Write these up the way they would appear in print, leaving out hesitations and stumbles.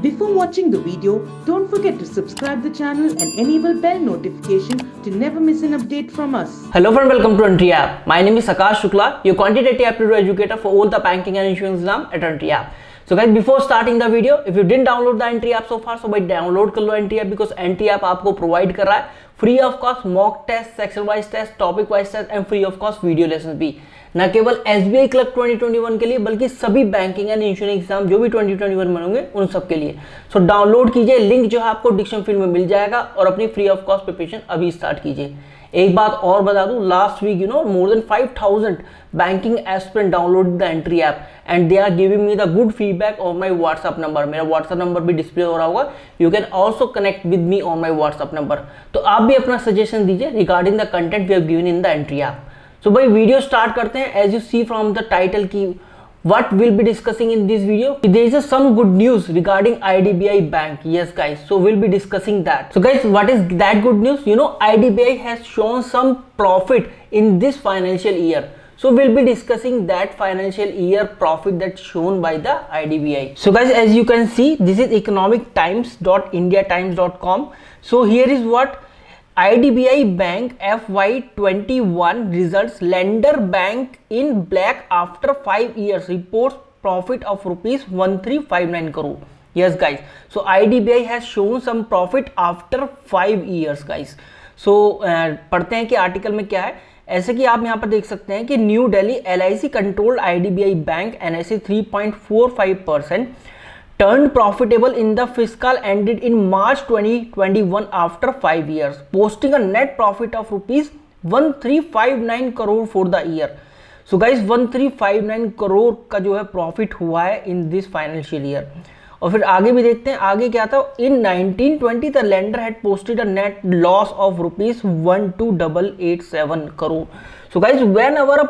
Before watching the video, don't forget to subscribe the channel and enable bell notification to never miss an update from us. Hello friend, welcome to Entry App. My name is Akash Shukla, your quantitative aptitude educator for all the banking and insurance exam at Entry App. So guys, before starting the video, if you didn't download the Entry App so far, so भाई download कर लो Entry App because Entry App आपको provide कर रहा है free of cost mock test, section wise test, topic wise test and free of cost video lessons भी. न केवल SBI clerk 2021 के लिए बल्कि सभी बैंकिंग एंड इंश्योरेंस एग्जाम जो भी 2021 में होंगे उन सब के लिए. सो डाउनलोड कीजिए, लिंक जो है आपको डिस्क्रिप्शन फील्ड में मिल जाएगा और अपनी फ्री ऑफ कॉस्ट प्रिपरेशन अभी स्टार्ट कीजिए. एक बात और बता दूं, last week more than 5000 banking aspirant download the entry app and they are giving me the good feedback on my WhatsApp number. मेरा व्हाट्सएप नंबर भी डिस्प्ले हो रहा होगा. You can also connect with me on my WhatsApp number. तो आप भी अपना suggestion दीजिए regarding the content we have given in the entry app. So भाई वीडियो स्टार्ट करते हैं. As you see from the title की what we'll be discussing in this video, there is some good news regarding IDBI Bank. Yes guys, so we'll be discussing that. So guys, what is that good news? IDBI has shown some profit in this financial year. So we'll be discussing that financial year profit that's shown by the IDBI. So guys, as you can see, this is economictimes.indiatimes.com. So here is what IDBI Bank FY21 results. Lender bank in black after 5 years reports profit of rupees 1359 crore. Yes guys, so IDBI has shown some profit after 5 years guys. So पढ़ते हैं कि article में क्या है. ऐसे कि आप यहाँ पर देख सकते हैं कि new Delhi LIC controlled IDBI bank NSE 3.45% turned profitable in the fiscal ended in March 2021 after 5 years, posting a net profit of rupees 1359 crore for the year. So guys, 1359 crore का जो है प्रॉफिट हुआ है इन दिस फाइनेंशियल ईयर. और फिर आगे भी देखते हैं आगे क्या था. इन 1920 the lender had posted a net loss of rupees 12887 crore. So guys, when ever a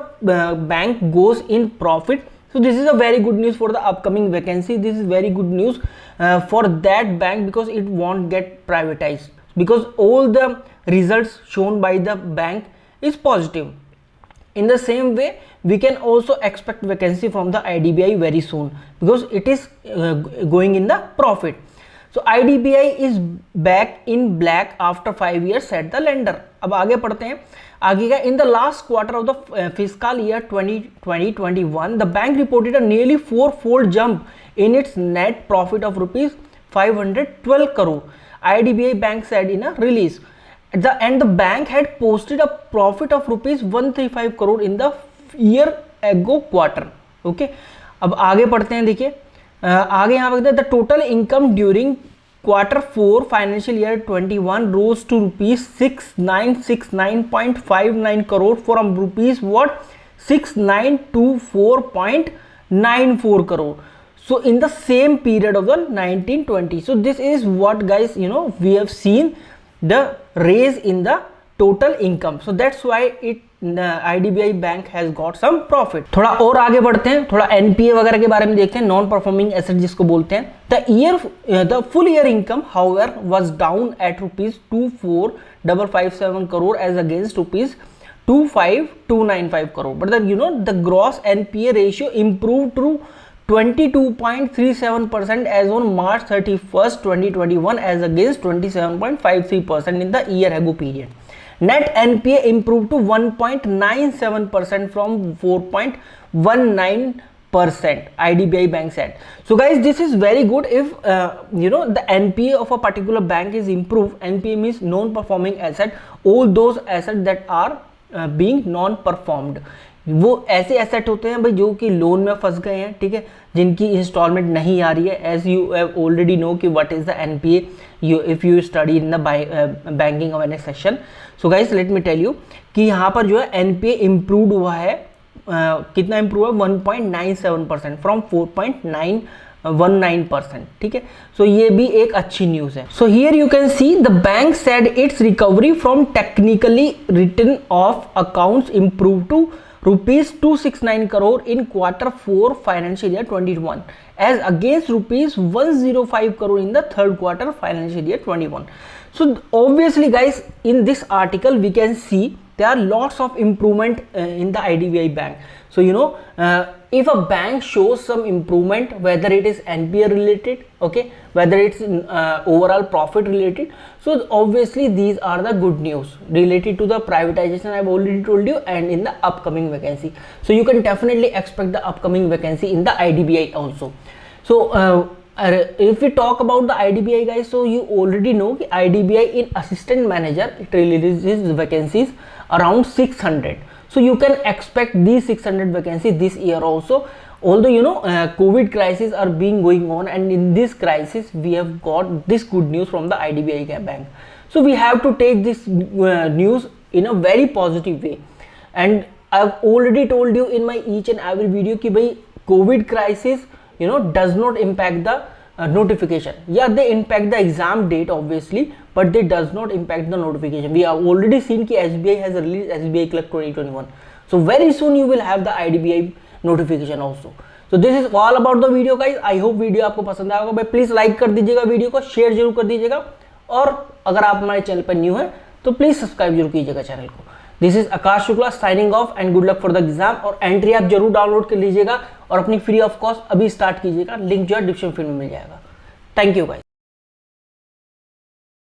bank goes in profit, so this is a very good news for the upcoming vacancy. This is very good news for that bank because it won't get privatized, because all the results shown by the bank is positive. In the same way, we can also expect vacancy from the IDBI very soon because it is going in the profit. So IDBI is back in black after 5 years, said the lender. अब आगे पढ़ते हैं. आगे का, in the last quarter of the fiscal year 2020-21, the bank reported a nearly 4-fold jump in its net profit of rupees 512 crore. IDBI bank said in a release. And the bank had posted a profit of rupees 135 crore in the year ago quarter. Okay, अब आगे पढ़ते हैं. देखिए आगे यहाँ पर the total income during Q4 financial year 21 rose to rupees 6969.59 crore from rupees what 6924.94 crore. So in the same period of the 1920. So this is what guys, we have seen the raise in the total income. So that's why IDBI bank has got some profit. थोड़ा और आगे बढ़ते हैं, थोड़ा NPA वगैरह के बारे में देखते हैं, नॉन परफॉर्मिंग एसेट जिसको बोलते हैं. The full year income however was down at rupees 24557 crore as against rupees 25295 crore. But the gross NPA ratio improved to 22.37% as on March 31st 2021 as against 27.53% in the year ago period. Net NPA improved to 1.97% from 4.19%, IDBI bank said. So guys, this is very good if the NPA of a particular bank is improved. NPA means non-performing asset, all those assets that are being non-performed. वो ऐसे asset होते हैं भाई जो कि loan में फंस गए हैं, ठीक है, जिनकी इंस्टॉलमेंट नहीं आ रही है. As you have already know कि what is the NPA if you study in the banking awareness session. So guys, let me tell you कि यहाँ पर जो है NPA इम्प्रूव हुआ है. कितना इम्प्रूव है? 1.97% फ्रॉम 4.919%. ठीक है, सो ये भी एक अच्छी न्यूज़ है. So here you can see the bank said its recovery from technically return of accounts improve to rupees 269 crore in Q4 financial year 21 as against rupees 105 crore in the third quarter financial year 21. So obviously guys, in this article we can see there are lots of improvement in the IDBI bank. So if a bank shows some improvement, whether it is NPA related, okay, whether it's overall profit related, so obviously these are the good news related to the privatization I've already told you, and in the upcoming vacancy. So you can definitely expect the upcoming vacancy in the IDBI also. So if we talk about the IDBI, guys, so you already know that IDBI in assistant manager, it releases vacancies around 600. So you can expect these 600 vacancies this year also. Although COVID crisis are being going on, and in this crisis we have got this good news from the IDBI bank. So we have to take this news in a very positive way. And I've already told you in my each and every video कि भाई COVID crisis does not impact the notification. Yeah, they impact the exam date obviously, but they does not impact the notification. We have already seen कि SBI has released SBI Clerk 2021. So very soon you will have the IDBI notification also. So this is all about the video, guys. I hope video आपको पसंद आएगा भाई. Please like कर दीजिएगा video को, share जरूर कर दीजिएगा, और अगर आप हमारे चैनल पर न्यू है तो प्लीज सब्सक्राइब जरूर कीजिएगा चैनल को. This is Akash Shukla signing off, and good luck for the exam. और एंट्री आप जरूर डाउनलोड कर लीजिएगा और अपनी फ्री ऑफ कॉस्ट अभी स्टार्ट कीजिएगा. लिंक जो है डिस्क्रिप्शन में मिल जाएगा. Thank you guys.